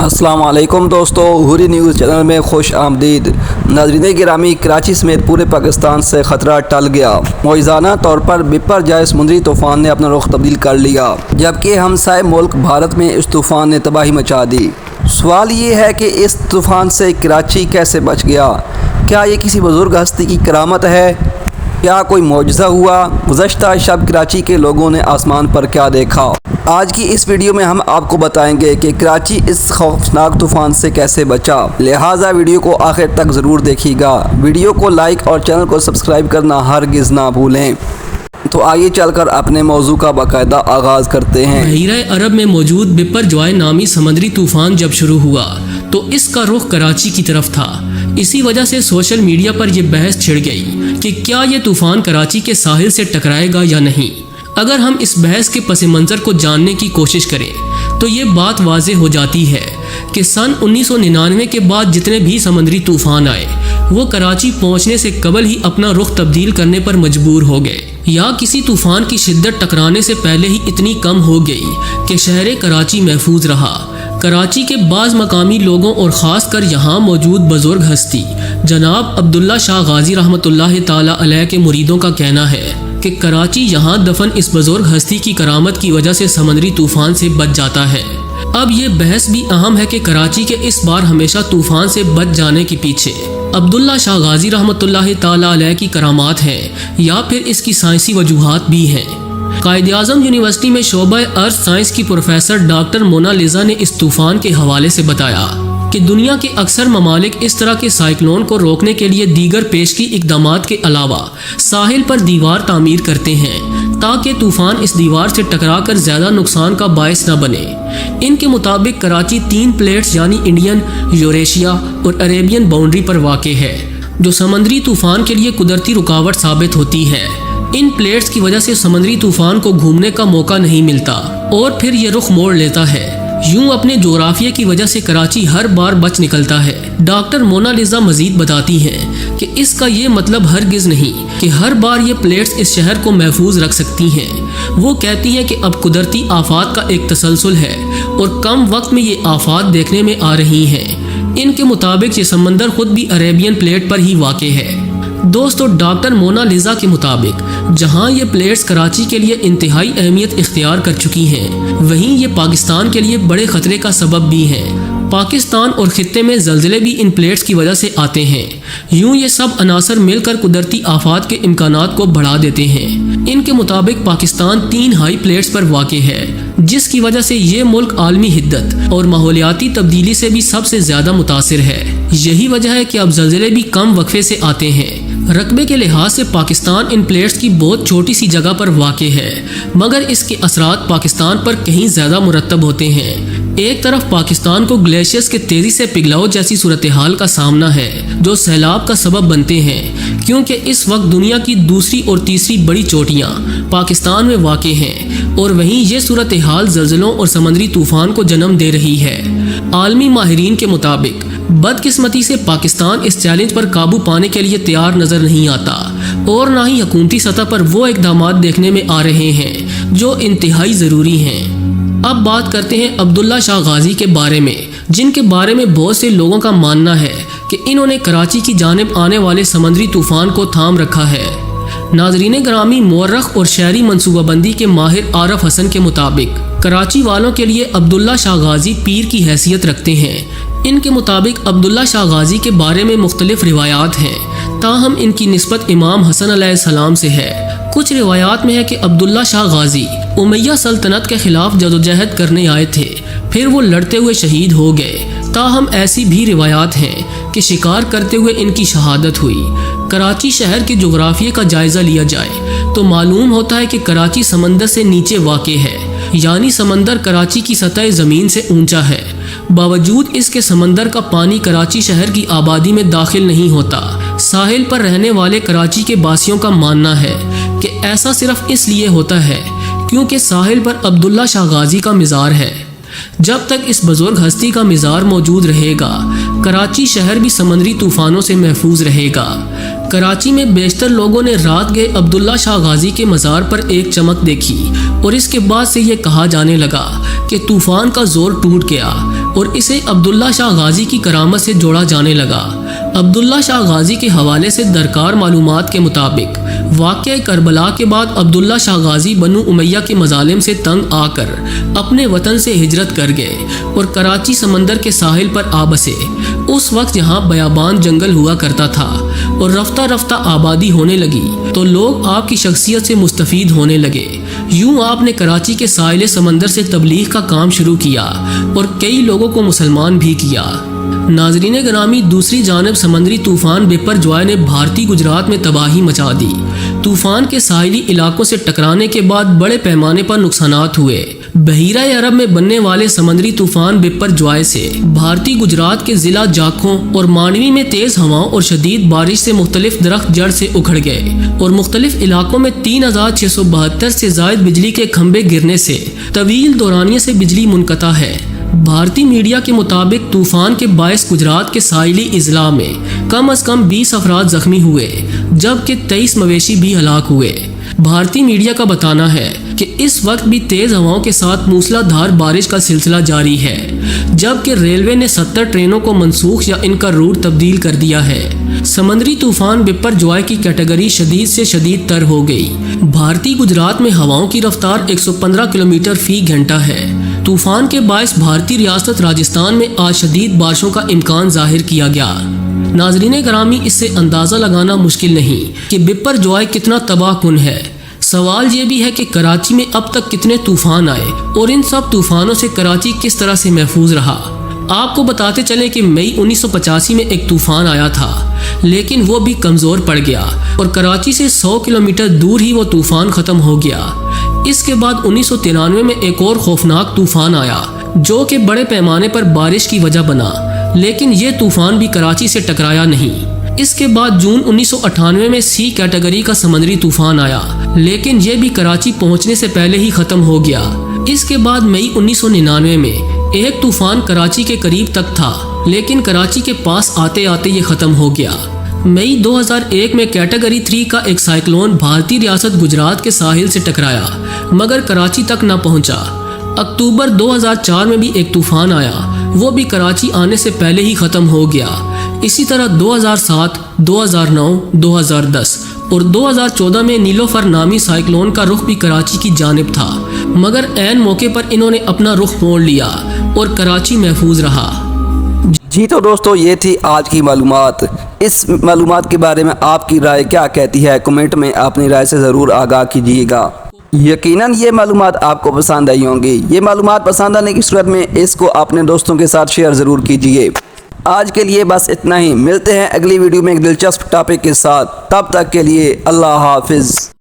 السلام علیکم دوستو، ہوری نیوز چینل میں خوش آمدید۔ ناظرین گرامی، کراچی سمیت پورے پاکستان سے خطرہ ٹل گیا۔ موازنہ طور پر بپر جائے سمندری طوفان نے اپنا رخ تبدیل کر لیا، جبکہ ہمسائے ملک بھارت میں اس طوفان نے تباہی مچا دی۔ سوال یہ ہے کہ اس طوفان سے کراچی کیسے بچ گیا؟ کیا یہ کسی بزرگ ہستی کی کرامت ہے؟ کیا کوئی معجزہ ہوا؟ گزشتہ شب کراچی کے لوگوں نے آسمان پر کیا دیکھا؟ آج کی اس ویڈیو میں ہم آپ کو بتائیں گے کہ کراچی اس خوفناک طوفان سے کیسے بچا، لہٰذا ویڈیو کو آخر تک ضرور دیکھیے گا۔ ویڈیو کو لائک اور چینل کو سبسکرائب کرنا ہرگز نہ بھولیں۔ تو آئیے چل کر اپنے موضوع کا باقاعدہ آغاز کرتے ہیں۔ بحیرہ عرب میں موجود بپر جوائے نامی سمندری طوفان جب شروع ہوا تو اس کا رخ کراچی کی طرف تھا۔ اسی وجہ سے سوشل میڈیا پر یہ بحث چھڑ گئی کہ کیا یہ طوفان کراچی کے ساحل سے ٹکرائے گا یا نہیں۔ اگر ہم اس بحث کے پس منظر کو جاننے کی کوشش کریں تو یہ بات واضح ہو جاتی ہے کہ سن 1999 کے بعد جتنے بھی سمندری طوفان آئے وہ کراچی پہنچنے سے قبل ہی اپنا رخ تبدیل کرنے پر مجبور ہو گئے، یا کسی طوفان کی شدت ٹکرانے سے پہلے ہی اتنی کم ہو گئی کہ شہر کراچی محفوظ رہا۔ کراچی کے بعض مقامی لوگوں اور خاص کر یہاں موجود بزرگ ہستی جناب عبداللہ شاہ غازی رحمۃ اللہ تعالی علیہ کے مریدوں کا کہنا ہے کہ کراچی یہاں دفن اس بزرگ ہستی کی کرامت کی وجہ سے سمندری طوفان سے بچ جاتا ہے۔ اب یہ بحث بھی اہم ہے کہ کراچی کے اس بار ہمیشہ طوفان سے بچ جانے کے پیچھے عبداللہ شاہ غازی رحمۃ اللہ تعالی علیہ کی کرامات ہیں یا پھر اس کی سائنسی وجوہات بھی ہیں۔ قائد اعظم یونیورسٹی میں شعبہ ارتھ سائنس کی پروفیسر ڈاکٹر مونا لیزا نے اس طوفان کے حوالے سے بتایا کہ دنیا کے اکثر ممالک اس طرح کے سائیکلون کو روکنے کے لیے دیگر پیشگی اقدامات کے علاوہ ساحل پر دیوار تعمیر کرتے ہیں تاکہ طوفان اس دیوار سے ٹکرا کر زیادہ نقصان کا باعث نہ بنے۔ ان کے مطابق کراچی 3 پلیٹس یعنی انڈین، یوریشیا اور عربین باؤنڈری پر واقع ہے، جو سمندری طوفان کے لیے قدرتی رکاوٹ ثابت ہوتی ہے۔ ان پلیٹس کی وجہ سے سمندری طوفان کو گھومنے کا موقع نہیں ملتا اور پھر یہ رخ موڑ لیتا ہے۔ یوں اپنے جغرافیے کی وجہ سے کراچی ہر بار بچ نکلتا ہے۔ ڈاکٹر مونا لیزا مزید بتاتی ہیں کہ اس کا یہ مطلب ہرگز نہیں کہ ہر بار یہ پلیٹس اس شہر کو محفوظ رکھ سکتی ہیں۔ وہ کہتی ہیں کہ اب قدرتی آفات کا ایک تسلسل ہے اور کم وقت میں یہ آفات دیکھنے میں آ رہی ہیں۔ ان کے مطابق یہ سمندر خود بھی عربین پلیٹ پر ہی واقع ہے۔ دوستو، ڈاکٹر مونا لیزا کے مطابق جہاں یہ پلیٹس کراچی کے لیے انتہائی اہمیت اختیار کر چکی ہیں، وہیں یہ پاکستان کے لیے بڑے خطرے کا سبب بھی ہیں۔ پاکستان اور خطے میں زلزلے بھی ان پلیٹس کی وجہ سے آتے ہیں۔ یوں یہ سب عناصر مل کر قدرتی آفات کے امکانات کو بڑھا دیتے ہیں۔ ان کے مطابق پاکستان 3 ہائی پلیٹس پر واقع ہے، جس کی وجہ سے یہ ملک عالمی حدت اور ماحولیاتی تبدیلی سے بھی سب سے زیادہ متاثر ہے۔ یہی وجہ ہے کہ اب زلزلے بھی کم وقفے سے آتے ہیں۔ رقبے کے لحاظ سے پاکستان ان پلیٹس کی بہت چھوٹی سی جگہ پر واقع ہے، مگر اس کے اثرات پاکستان پر کہیں زیادہ مرتب ہوتے ہیں۔ ایک طرف پاکستان کو گلیشیئرز کے تیزی سے پگھلاؤ جیسی صورتحال کا سامنا ہے جو سیلاب کا سبب بنتے ہیں، کیونکہ اس وقت دنیا کی دوسری اور تیسری بڑی چوٹیاں پاکستان میں واقع ہیں، اور وہیں یہ صورتحال زلزلوں اور سمندری طوفان کو جنم دے رہی ہے۔ عالمی ماہرین کے مطابق بدقسمتی سے پاکستان اس چیلنج پر قابو پانے کے لیے تیار نظر نہیں آتا، اور نہ ہی حکومتی سطح پر وہ اقدامات دیکھنے میں آ رہے ہیں جو انتہائی ضروری ہیں۔ اب بات کرتے ہیں عبداللہ شاہ غازی کے بارے میں، جن کے بارے میں بہت سے لوگوں کا ماننا ہے کہ انہوں نے کراچی کی جانب آنے والے سمندری طوفان کو تھام رکھا ہے۔ ناظرین گرامی، مورخ اور شہری منصوبہ بندی کے ماہر عارف حسن کے مطابق کراچی والوں کے لیے عبداللہ شاہ غازی پیر کی حیثیت رکھتے ہیں۔ ان کے مطابق عبداللہ شاہ غازی کے بارے میں مختلف روایات ہیں، تاہم ان کی نسبت امام حسن علیہ السلام سے ہے۔ کچھ روایات میں ہے کہ عبداللہ شاہ غازی امیہ سلطنت کے خلاف جدوجہد کرنے آئے تھے، پھر وہ لڑتے ہوئے شہید ہو گئے۔ تاہم ایسی بھی روایات ہیں کہ شکار کرتے ہوئے ان کی شہادت ہوئی۔ کراچی شہر کے جغرافیے کا جائزہ لیا جائے تو معلوم ہوتا ہے کہ کراچی سمندر سے نیچے واقع ہے، یعنی سمندر کراچی کی سطح زمین سے اونچا ہے۔ باوجود اس کے سمندر کا پانی کراچی شہر کی آبادی میں داخل نہیں ہوتا۔ ساحل پر رہنے والے کراچی کے باسیوں کا ماننا ہے کہ ایسا صرف اس لیے ہوتا ہے کیونکہ ساحل پر عبداللہ شاہ غازی کا مزار ہے۔ جب تک اس بزرگ ہستی کا مزار موجود رہے گا، کراچی شہر بھی سمندری طوفانوں سے محفوظ رہے گا۔ کراچی میں بیشتر لوگوں نے رات گئے عبداللہ شاہ غازی کے مزار پر ایک چمک دیکھی اور اس کے بعد سے یہ کہا جانے لگا کہ طوفان کا زور ٹوٹ گیا اور اسے عبداللہ شاہ غازی کی کرامت سے جوڑا جانے لگا۔ عبداللہ شاہ غازی کے حوالے سے درکار معلومات کے مطابق واقعہ کربلا کے بعد عبداللہ شاہ غازی بنو امیہ کے مظالم سے تنگ آ کر اپنے وطن سے ہجرت کر گئے اور کراچی سمندر کے ساحل پر آ بسے۔ اس وقت یہاں بیابان جنگل ہوا کرتا تھا اور رفتہ رفتہ آبادی ہونے لگی تو لوگ آپ کی شخصیت سے مستفید ہونے لگے۔ یوں آپ نے کراچی کے ساحل سمندر سے تبلیغ کا کام شروع کیا اور کئی لوگوں کو مسلمان بھی کیا۔ ناظرین گرامی، دوسری جانب سمندری طوفان بپر جوائے نے بھارتی گجرات میں تباہی مچا دی۔ طوفان کے ساحلی علاقوں سے ٹکرانے کے بعد بڑے پیمانے پر نقصانات ہوئے۔ بحیرہ عرب میں بننے والے سمندری طوفان بپر جوائے سے بھارتی گجرات کے ضلع جاکھوں اور مانڈوی میں تیز ہواؤں اور شدید بارش سے مختلف درخت جڑ سے اکھڑ گئے اور مختلف علاقوں میں 3672 سے زائد بجلی کے کھمبے گرنے سے طویل دورانیے سے بجلی منقطع ہے۔ بھارتی میڈیا کے مطابق طوفان کے باعث گجرات کے ساحلی اضلاع میں کم از کم 20 افراد زخمی ہوئے جبکہ 23 مویشی بھی ہلاک ہوئے۔ بھارتی میڈیا کا بتانا ہے کہ اس وقت بھی تیز ہواؤں کے ساتھ موسلا دھار بارش کا سلسلہ جاری ہے جبکہ ریلوے نے 70 ٹرینوں کو منسوخ یا ان کا روٹ تبدیل کر دیا ہے۔ سمندری طوفان بپر جوائے کی کیٹیگری شدید سے شدید تر ہو گئی۔ بھارتی گجرات میں ہواؤں کی رفتار 115 کلومیٹر فی گھنٹہ ہے۔ طوفان کے باعث بھارتی ریاست راجستھان میں آج شدید بارشوں کا امکان ظاہر کیا گیا۔ ناظرین گرامی، اس سے اندازہ لگانا مشکل نہیں کہ بپر جوائے کتنا تباہ کن ہے۔ سوال یہ بھی ہے کہ کراچی میں اب تک کتنے طوفان آئے اور ان سب طوفانوں سے کراچی کس طرح سے محفوظ رہا۔ آپ کو بتاتے چلیں کہ مئی 1985 میں ایک طوفان آیا تھا لیکن وہ بھی کمزور پڑ گیا اور کراچی سے 100 کلومیٹر دور ہی وہ طوفان ختم ہو گیا۔ اس کے بعد 1993 میں ایک اور خوفناک طوفان آیا جو کہ بڑے پیمانے پر بارش کی وجہ بنا، لیکن یہ طوفان بھی کراچی سے ٹکرایا نہیں۔ اس کے بعد جون 1998 میں سی کیٹیگری کا سمندری طوفان آیا لیکن یہ بھی کراچی پہنچنے سے پہلے ہی ختم ہو گیا۔ اس کے بعد مئی 1999 میں ایک طوفان کراچی کے قریب تک تھا لیکن کراچی کے پاس آتے آتے یہ ختم ہو گیا۔ مئی 2001 میں کیٹیگری 3 کا ایک سائیکلون بھارتی ریاست گجرات کے ساحل سے ٹکرایا مگر کراچی تک نہ پہنچا۔ اکتوبر 2004 میں بھی ایک طوفان آیا، وہ بھی کراچی آنے سے پہلے ہی ختم ہو گیا۔ اسی طرح 2007، 2009، 2010 اور 2014 میں نیلوفر نامی سائیکلون کا رخ بھی کراچی کی جانب تھا مگر عین موقع پر انہوں نے اپنا رخ موڑ لیا اور کراچی محفوظ رہا۔ جی تو دوستو، یہ تھی آج کی معلومات۔ اس معلومات کے بارے میں آپ کی رائے کیا کہتی ہے؟ کمنٹ میں اپنی رائے سے ضرور آگاہ کیجیے گا۔ یقیناً یہ معلومات آپ کو پسند آئی ہوں گی۔ یہ معلومات پسند آنے کی صورت میں اس کو اپنے دوستوں کے ساتھ شیئر ضرور کیجیے۔ آج کے لیے بس اتنا ہی، ملتے ہیں اگلی ویڈیو میں ایک دلچسپ ٹاپک کے ساتھ، تب تک کے لیے اللہ حافظ۔